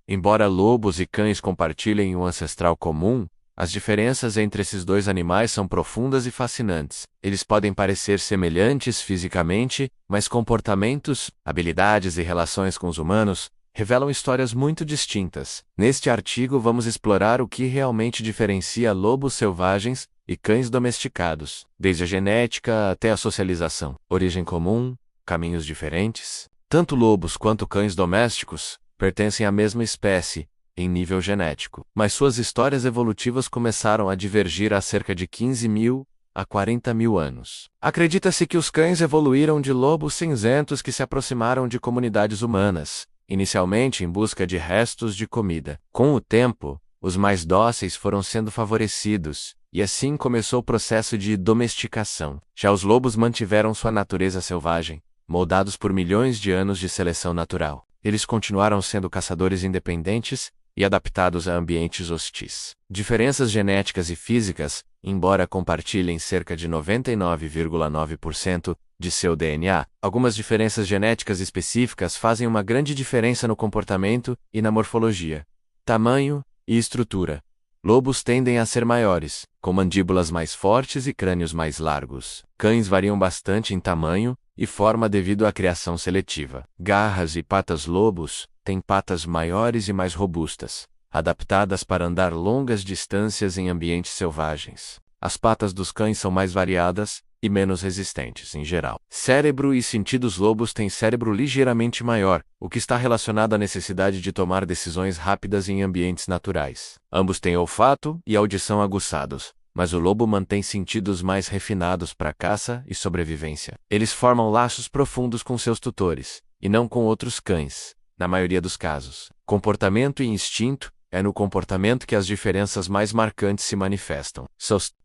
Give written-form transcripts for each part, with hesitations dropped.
Embora lobos e cães compartilhem um ancestral comum, as diferenças entre esses dois animais são profundas e fascinantes. Eles podem parecer semelhantes fisicamente, mas comportamentos, habilidades e relações com os humanos revelam histórias muito distintas. Neste artigo vamos explorar o que realmente diferencia lobos selvagens e cães domesticados, desde a genética até a socialização. Origem comum, caminhos diferentes. Tanto lobos quanto cães domésticos pertencem à mesma espécie, em nível genético, mas suas histórias evolutivas começaram a divergir há cerca de 15.000 a 40.000 anos. Acredita-se que os cães evoluíram de lobos cinzentos que se aproximaram de comunidades humanas, inicialmente em busca de restos de comida. Com o tempo, os mais dóceis foram sendo favorecidos, e assim começou o processo de domesticação. Já os lobos mantiveram sua natureza selvagem, moldados por milhões de anos de seleção natural. Eles continuaram sendo caçadores independentes e adaptados a ambientes hostis. Diferenças genéticas e físicas, embora compartilhem cerca de 99,9% de seu DNA, algumas diferenças genéticas específicas fazem uma grande diferença no comportamento e na morfologia, tamanho e estrutura. Lobos tendem a ser maiores, com mandíbulas mais fortes e crânios mais largos. Cães variam bastante em tamanho e forma devido à criação seletiva. Garras e patas. Lobos têm patas maiores e mais robustas, adaptadas para andar longas distâncias em ambientes selvagens. As patas dos cães são mais variadas e menos resistentes em geral. Cérebro e sentidos. Lobos têm cérebro ligeiramente maior, o que está relacionado à necessidade de tomar decisões rápidas em ambientes naturais. Ambos têm olfato e audição aguçados, mas o lobo mantém sentidos mais refinados para caça e sobrevivência. Eles formam laços profundos com seus tutores, e não com outros cães, na maioria dos casos. Comportamento e instinto. É no comportamento que as diferenças mais marcantes se manifestam.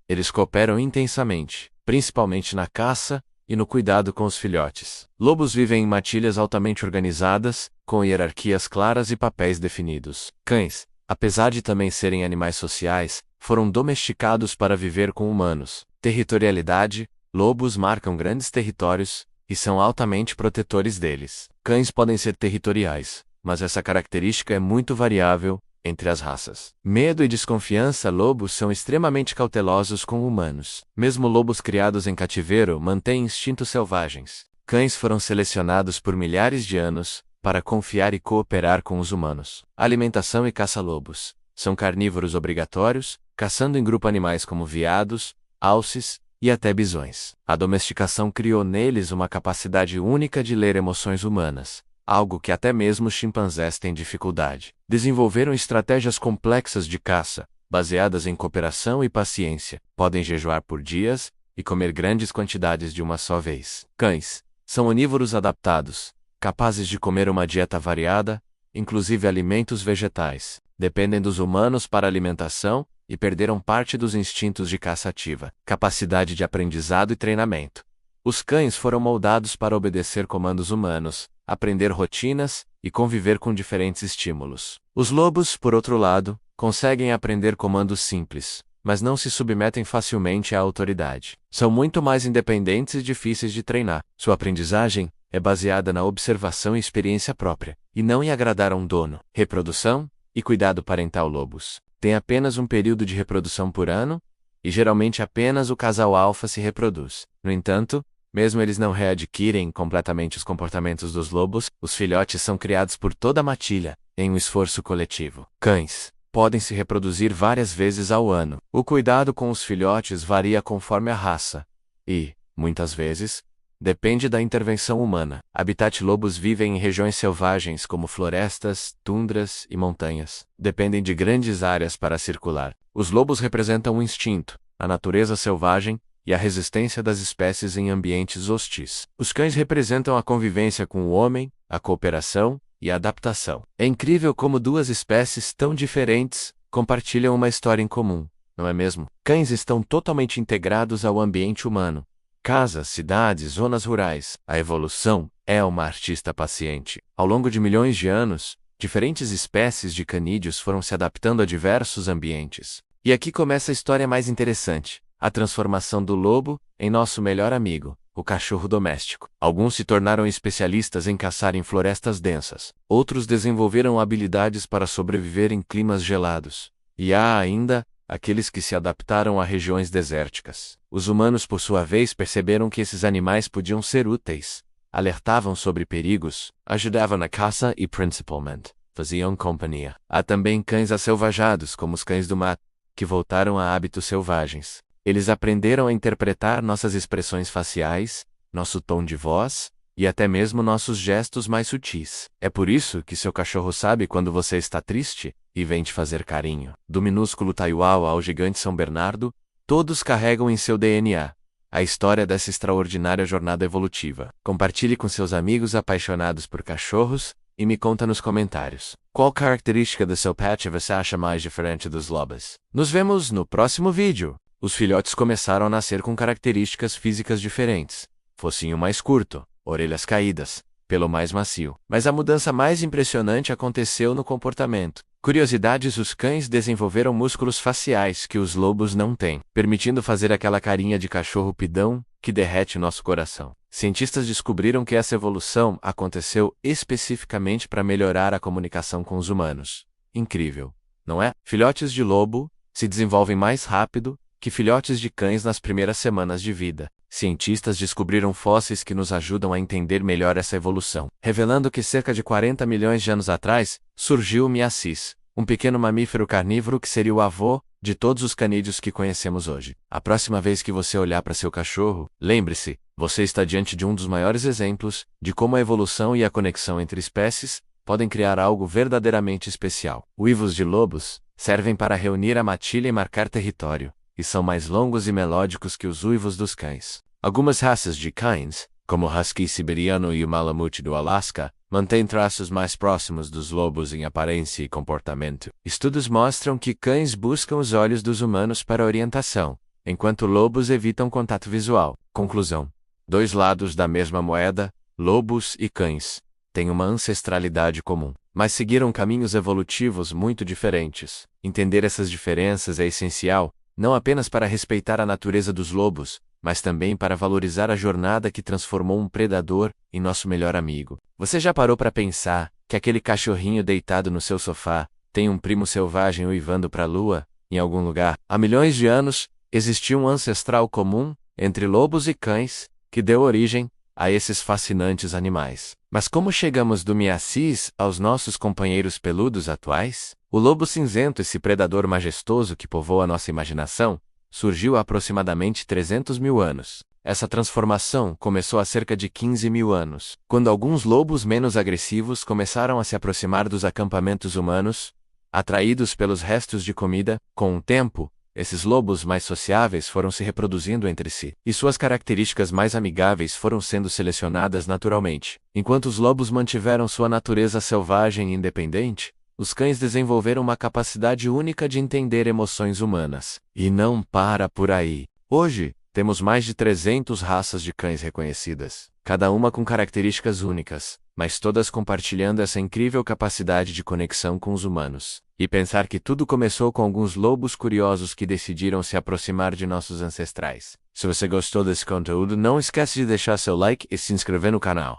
Eles cooperam intensamente, principalmente na caça e no cuidado com os filhotes. Lobos vivem em matilhas altamente organizadas, com hierarquias claras e papéis definidos. Cães, apesar de também serem animais sociais, foram domesticados para viver com humanos. Territorialidade. Lobos marcam grandes territórios e são altamente protetores deles. Cães podem ser territoriais, mas essa característica é muito variável entre as raças. Medo e desconfiança. Lobos são extremamente cautelosos com humanos. Mesmo lobos criados em cativeiro mantêm instintos selvagens. Cães foram selecionados por milhares de anos para confiar e cooperar com os humanos. Alimentação e caça. Lobos são carnívoros obrigatórios, caçando em grupo animais como veados, alces e até bisões. A domesticação criou neles uma capacidade única de ler emoções humanas, algo que até mesmo os chimpanzés têm dificuldade. Desenvolveram estratégias complexas de caça, baseadas em cooperação e paciência. Podem jejuar por dias e comer grandes quantidades de uma só vez. Cães são onívoros adaptados, capazes de comer uma dieta variada, inclusive alimentos vegetais. Dependem dos humanos para alimentação e perderam parte dos instintos de caça ativa. Capacidade de aprendizado e treinamento. Os cães foram moldados para obedecer comandos humanos, aprender rotinas e conviver com diferentes estímulos. Os lobos, por outro lado, conseguem aprender comandos simples, mas não se submetem facilmente à autoridade. São muito mais independentes e difíceis de treinar. Sua aprendizagem é baseada na observação e experiência própria, e não em agradar a um dono. Reprodução e cuidado parental. Lobos têm apenas um período de reprodução por ano, e geralmente apenas o casal alfa se reproduz. No entanto, mesmo eles não readquirem completamente os comportamentos dos lobos, os filhotes são criados por toda a matilha, em um esforço coletivo. Cães podem se reproduzir várias vezes ao ano. O cuidado com os filhotes varia conforme a raça e, muitas vezes, depende da intervenção humana. Habitat. Lobos vivem em regiões selvagens como florestas, tundras e montanhas. Dependem de grandes áreas para circular. Os lobos representam o instinto, a natureza selvagem e a resistência das espécies em ambientes hostis. Os cães representam a convivência com o homem, a cooperação e a adaptação. É incrível como duas espécies tão diferentes compartilham uma história em comum, não é mesmo? Cães estão totalmente integrados ao ambiente humano. Casas, cidades, zonas rurais. A evolução é uma artista paciente. Ao longo de milhões de anos, diferentes espécies de canídeos foram se adaptando a diversos ambientes. E aqui começa a história mais interessante. A transformação do lobo em nosso melhor amigo. o cachorro doméstico. Alguns se tornaram especialistas em caçar em florestas densas. Outros desenvolveram habilidades para sobreviver em climas gelados. E há ainda aqueles que se adaptaram a regiões desérticas. Os humanos, por sua vez, perceberam que esses animais podiam ser úteis. Alertavam sobre perigos, ajudavam na caça e, principalmente, faziam companhia. Há também cães aselvajados, como os cães do mato, que voltaram a hábitos selvagens. Eles aprenderam a interpretar nossas expressões faciais, nosso tom de voz e até mesmo nossos gestos mais sutis. É por isso que seu cachorro sabe quando você está triste e vem te fazer carinho. Do minúsculo Taiwan ao gigante São Bernardo, todos carregam em seu DNA a história dessa extraordinária jornada evolutiva. Compartilhe com seus amigos apaixonados por cachorros e me conta nos comentários qual característica do seu pet você acha mais diferente dos lobos. Nos vemos no próximo vídeo. Os filhotes começaram a nascer com características físicas diferentes. Focinho mais curto, orelhas caídas, pelo mais macio. Mas a mudança mais impressionante aconteceu no comportamento. Curiosidades: os cães desenvolveram músculos faciais que os lobos não têm, permitindo fazer aquela carinha de cachorro pidão que derrete nosso coração. Cientistas descobriram que essa evolução aconteceu especificamente para melhorar a comunicação com os humanos. Incrível, não é? Filhotes de lobo se desenvolvem mais rápido que filhotes de cães nas primeiras semanas de vida. Cientistas descobriram fósseis que nos ajudam a entender melhor essa evolução, revelando que cerca de 40 milhões de anos atrás surgiu o miacis, um pequeno mamífero carnívoro que seria o avô de todos os canídeos que conhecemos hoje. A próxima vez que você olhar para seu cachorro, lembre-se, você está diante de um dos maiores exemplos de como a evolução e a conexão entre espécies podem criar algo verdadeiramente especial. Uivos de lobos servem para reunir a matilha e marcar território, e são mais longos e melódicos que os uivos dos cães. Algumas raças de cães, como o Husky siberiano e o Malamute do Alasca, mantêm traços mais próximos dos lobos em aparência e comportamento. Estudos mostram que cães buscam os olhos dos humanos para orientação, enquanto lobos evitam contato visual. Conclusão: dois lados da mesma moeda, lobos e cães, têm uma ancestralidade comum, mas seguiram caminhos evolutivos muito diferentes. Entender essas diferenças é essencial, não apenas para respeitar a natureza dos lobos, mas também para valorizar a jornada que transformou um predador em nosso melhor amigo. Você já parou para pensar que aquele cachorrinho deitado no seu sofá tem um primo selvagem uivando para a lua, em algum lugar? Há milhões de anos, existia um ancestral comum entre lobos e cães que deu origem a esses fascinantes animais. Mas como chegamos do miacis aos nossos companheiros peludos atuais? O lobo cinzento, esse predador majestoso que povoa nossa imaginação, surgiu há aproximadamente 300 mil anos. Essa transformação começou há cerca de 15 mil anos, quando alguns lobos menos agressivos começaram a se aproximar dos acampamentos humanos, atraídos pelos restos de comida. Com o tempo, esses lobos mais sociáveis foram se reproduzindo entre si, e suas características mais amigáveis foram sendo selecionadas naturalmente. Enquanto os lobos mantiveram sua natureza selvagem e independente, os cães desenvolveram uma capacidade única de entender emoções humanas. E não para por aí. Hoje, temos mais de 300 raças de cães reconhecidas, cada uma com características únicas, mas todas compartilhando essa incrível capacidade de conexão com os humanos. E pensar que tudo começou com alguns lobos curiosos que decidiram se aproximar de nossos ancestrais. Se você gostou desse conteúdo, não esquece de deixar seu like e se inscrever no canal.